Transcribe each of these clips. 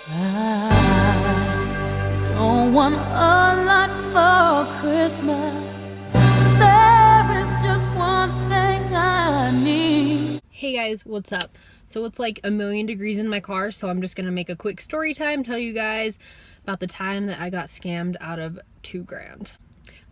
I don't want a lot for Christmas. There is just one thing I need. Hey guys, what's up? So it's like 1,000,000 degrees in my car, so I'm just gonna make a quick story time, tell you guys about the time that I got scammed out of $2,000.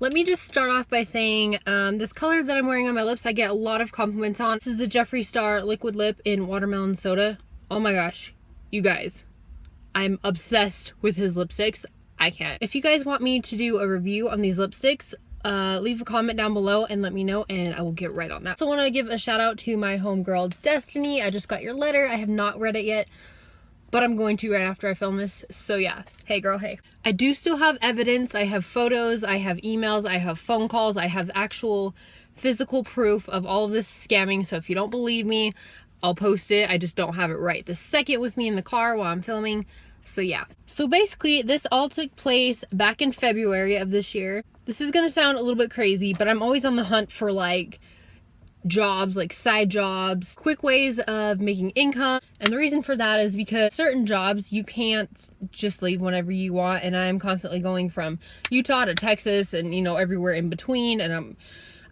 Let me just start off by saying this color that I'm wearing on my lips, I get a lot of compliments on. This is the Jeffree Star liquid lip in watermelon soda. Oh my gosh, you guys, I'm obsessed with his lipsticks. I can't. If you guys want me to do a review on these lipsticks, leave a comment down below and let me know and I will get right on that. So I want to give a shout out to my homegirl Destiny. I just got your letter. I have not read it yet, but I'm going to right after I film this. So yeah, hey girl, hey. I do still have evidence. I have photos, I have emails, I have phone calls, I have actual physical proof of all of this scamming. So if you don't believe me, I'll post it. I just don't have it right this second with me in the car while I'm filming. So yeah. So basically this all took place back in February of this year. This is gonna sound a little bit crazy, but I'm always on the hunt for like jobs, like side jobs, quick ways of making income. And the reason for that is because certain jobs you can't just leave whenever you want, and I'm constantly going from Utah to Texas and you know everywhere in between, and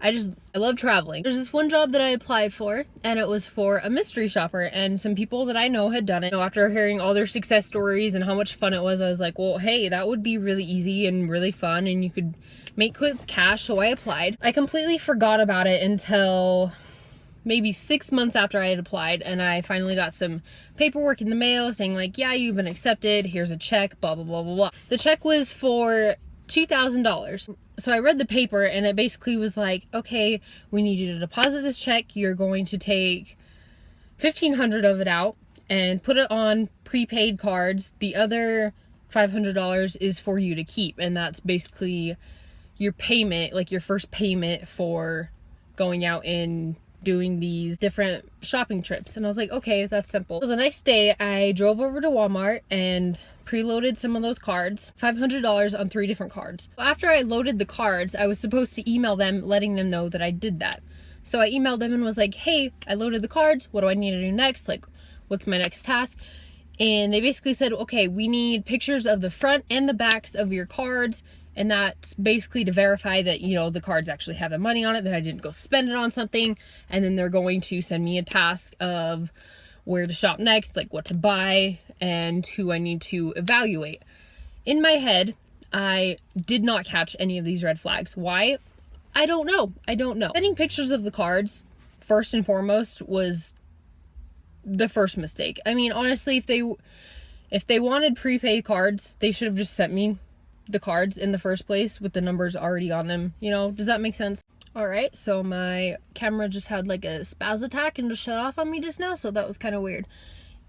I love traveling. There's this one job that I applied for, and it was for a mystery shopper, and some people that I know had done it. You know, after hearing all their success stories and how much fun it was, I was like, well, hey, that would be really easy and really fun, and you could make quick cash, so I applied. I completely forgot about it until maybe 6 months after I had applied, and I finally got some paperwork in the mail saying like, yeah, you've been accepted, here's a check, blah, blah, blah, blah, blah. The check was for $2,000. So I read the paper and it basically was like, okay, we need you to deposit this check. You're going to take 1,500 of it out and put it on prepaid cards. The other $500 is for you to keep. And that's basically your payment, like your first payment for going out and doing these different shopping trips. And I was like, okay, that's simple. So the next day I drove over to Walmart and preloaded some of those cards, $500 on 3 different cards. After I loaded the cards, I was supposed to email them letting them know that I did that. So I emailed them and was like, hey, I loaded the cards, what do I need to do next? Like, what's my next task? And they basically said, okay, we need pictures of the front and the backs of your cards. And that's basically to verify that, you know, the cards actually have the money on it, that I didn't go spend it on something. And then they're going to send me a task of where to shop next, like what to buy and who I need to evaluate. In my head, I did not catch any of these red flags. Why? I don't know. Sending pictures of the cards, first and foremost, was the first mistake. I mean, honestly, if they wanted prepaid cards, they should have just sent me the cards in the first place with the numbers already on them. You know, does that make sense? All right, so my camera just had like a spaz attack and just shut off on me just now, so that was kind of weird.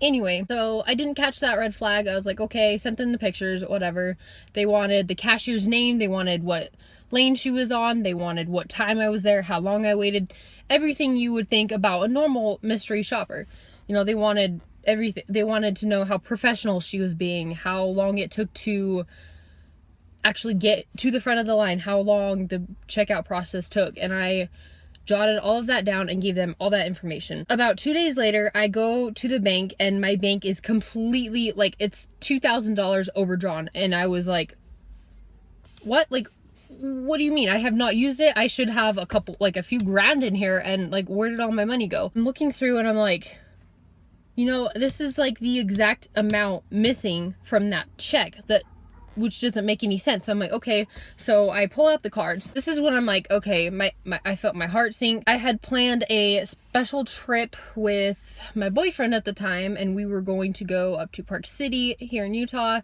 Anyway, so I didn't catch that red flag. I was like, okay, sent them the pictures, whatever. They wanted the cashier's name, they wanted what lane she was on, they wanted what time I was there, how long I waited, everything you would think about a normal mystery shopper. You know, they wanted everything. They wanted to know how professional she was being, how long it took to actually get to the front of the line, how long the checkout process took, and I jotted all of that down and gave them all that information. About 2 days later, I go to the bank and my bank is completely, like, it's $2,000 overdrawn, and I was like, what? Like, what do you mean? I have not used it. I should have a few grand in here, and like, where did all my money go? I'm looking through and I'm like, you know, this is like the exact amount missing from that check, which doesn't make any sense. So I'm like, okay, so I pull out the cards. This is when I'm like, okay, I felt my heart sink. I had planned a special trip with my boyfriend at the time, and we were going to go up to Park City here in Utah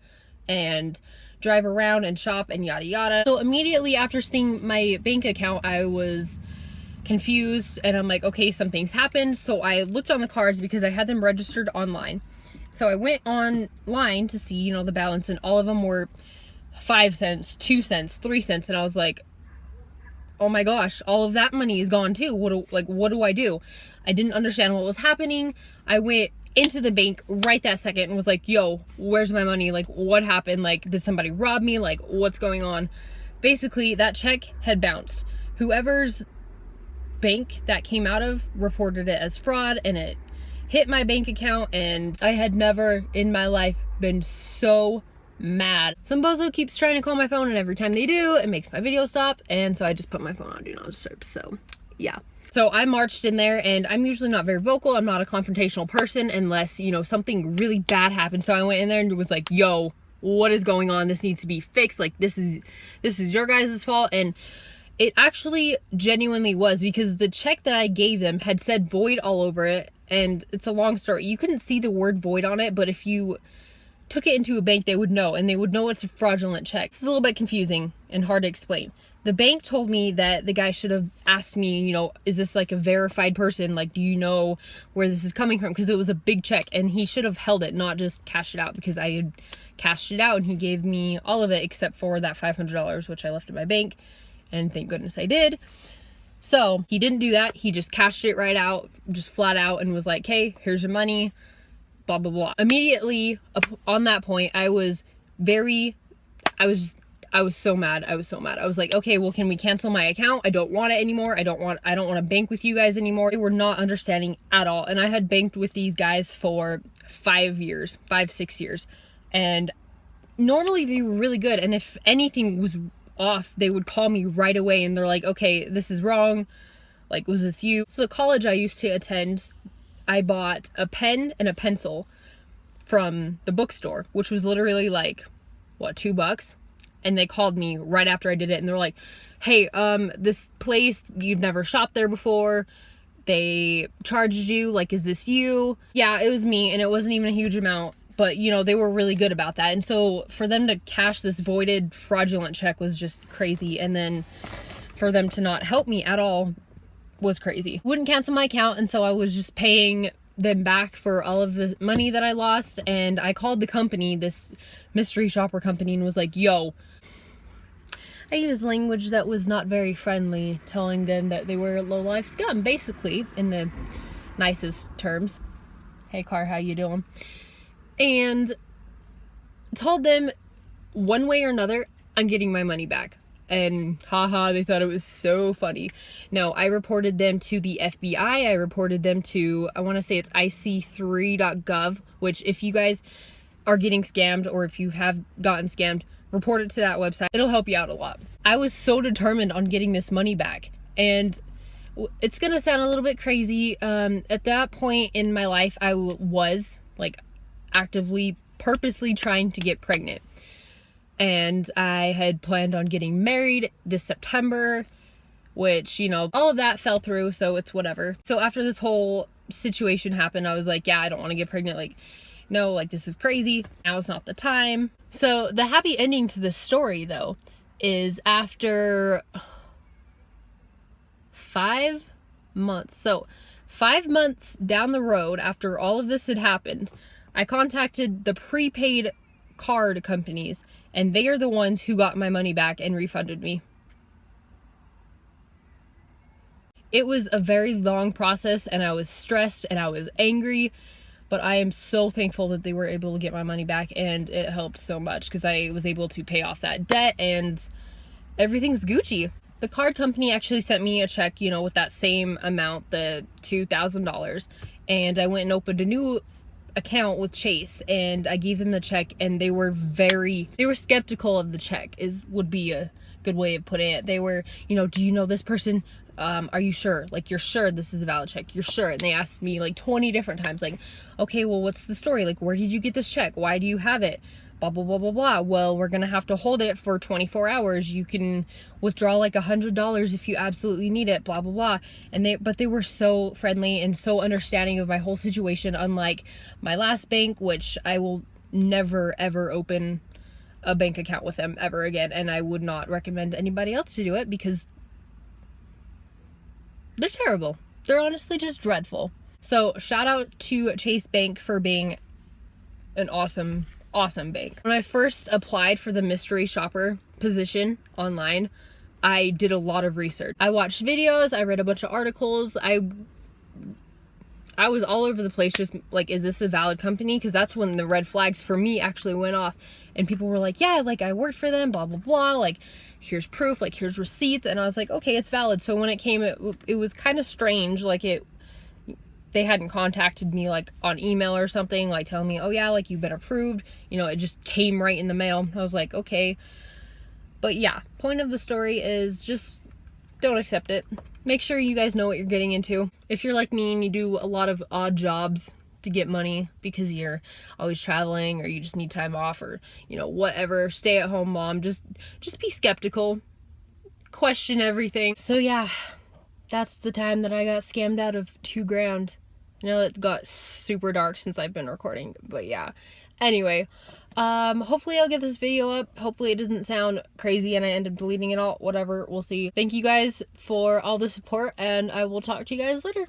and drive around and shop and yada yada. So immediately after seeing my bank account, I was confused and I'm like, okay, something's happened. So I looked on the cards because I had them registered online. So I went online to see, you know, the balance, and all of them were 5 cents, 2 cents, 3 cents. And I was like, oh my gosh, all of that money is gone too. What do I do? I didn't understand what was happening. I went into the bank right that second and was like, yo, where's my money? Like, what happened? Like, did somebody rob me? Like, what's going on? Basically, that check had bounced. Whoever's bank that came out of reported it as fraud, and it hit my bank account, and I had never in my life been so mad. Some bozo keeps trying to call my phone, and every time they do, it makes my video stop, and so I just put my phone on do not disturb. So yeah. So I marched in there, and I'm usually not very vocal. I'm not a confrontational person unless, you know, something really bad happened. So I went in there and was like, yo, what is going on? This needs to be fixed. Like, this is your guys' fault. And it actually genuinely was, because the check that I gave them had said void all over it. And it's a long story. You couldn't see the word void on it, but if you took it into a bank, they would know, and they would know it's a fraudulent check. It's a little bit confusing and hard to explain. The bank told me that the guy should have asked me, you know, is this like a verified person? Like, do you know where this is coming from? Because it was a big check, and he should have held it, not just cashed it out, because I had cashed it out and he gave me all of it except for that $500, which I left in my bank, and thank goodness I did. So he didn't do that. He just cashed it right out, just flat out, and was like, hey, here's your money, blah, blah, blah. Immediately on that point, I was so mad. I was like, okay, well, can we cancel my account? I don't want it anymore. I don't want to bank with you guys anymore. They were not understanding at all. And I had banked with these guys for 6 years. And normally they were really good. And if anything was off, they would call me right away, and they're like, okay, this is wrong. Like, was this you? So the college I used to attend, I bought a pen and a pencil from the bookstore, which was literally like, what, $2? And they called me right after I did it, and they're like, hey, this place, you've never shopped there before, they charged you, like, is this you? Yeah, it was me, and it wasn't even a huge amount, but, you know, they were really good about that. And so for them to cash this voided fraudulent check was just crazy, and then for them to not help me at all was crazy. Wouldn't cancel my account, and so I was just paying them back for all of the money that I lost. And I called the company, this mystery shopper company, and was like, yo, I used language that was not very friendly, telling them that they were low-life scum, basically, in the nicest terms. Hey, car, how you doing? And told them one way or another, I'm getting my money back. And haha, they thought it was so funny. No, I reported them to the FBI. I reported them to, I want to say it's ic3.gov, which if you guys are getting scammed, or if you have gotten scammed, report it to that website. It'll help you out a lot. I was so determined on getting this money back. And it's gonna sound a little bit crazy. At that point in my life, I was like actively, purposely trying to get pregnant. And I had planned on getting married this September, which, you know, all of that fell through, so it's whatever. So after this whole situation happened, I was like, yeah, I don't want to get pregnant. Like, no, like, this is crazy. Now is not the time. So the happy ending to this story, though, is after 5 months. So 5 months down the road, after all of this had happened, I contacted the prepaid card companies, and they are the ones who got my money back and refunded me. It was a very long process, and I was stressed and I was angry, but I am so thankful that they were able to get my money back, and it helped so much because I was able to pay off that debt and everything's Gucci. The card company actually sent me a check, you know, with that same amount, the $2,000, and I went and opened a new account with Chase, and I gave them the check, and they were skeptical of the check, would be a good way of putting it. They were, you know, do you know this person? Are you sure? Like, you're sure this is a valid check? You're sure? And they asked me like 20 different times, like, okay, well, what's the story? Like, where did you get this check? Why do you have it? Blah, blah, blah, blah, blah. Well, we're gonna have to hold it for 24 hours. You can withdraw like $100 if you absolutely need it, blah, blah, blah. But they were so friendly and so understanding of my whole situation, unlike my last bank, which I will never, ever open a bank account with them ever again. And I would not recommend anybody else to do it because they're terrible. They're honestly just dreadful. So shout out to Chase Bank for being an awesome bank. When I first applied for the mystery shopper position online, I did a lot of research. I watched videos, I read a bunch of articles, I was all over the place, just like, is this a valid company? Because that's when the red flags for me actually went off, and people were like, yeah, like, I worked for them, blah, blah, blah, like, here's proof, like, here's receipts, and I was like, okay, it's valid. So when it came, it was kind of strange, like, they they hadn't contacted me like on email or something, like telling me, oh yeah, like you've been approved, you know, it just came right in the mail. I was like, okay. But yeah, point of the story is just don't accept it. Make sure you guys know what you're getting into. If you're like me and you do a lot of odd jobs to get money because you're always traveling or you just need time off or, you know, whatever, stay at home mom, just be skeptical, question everything. So yeah, that's the time that I got scammed out of $2,000. I know it got super dark since I've been recording, but yeah. Anyway, hopefully I'll get this video up. Hopefully it doesn't sound crazy and I end up deleting it all. Whatever, we'll see. Thank you guys for all the support, and I will talk to you guys later.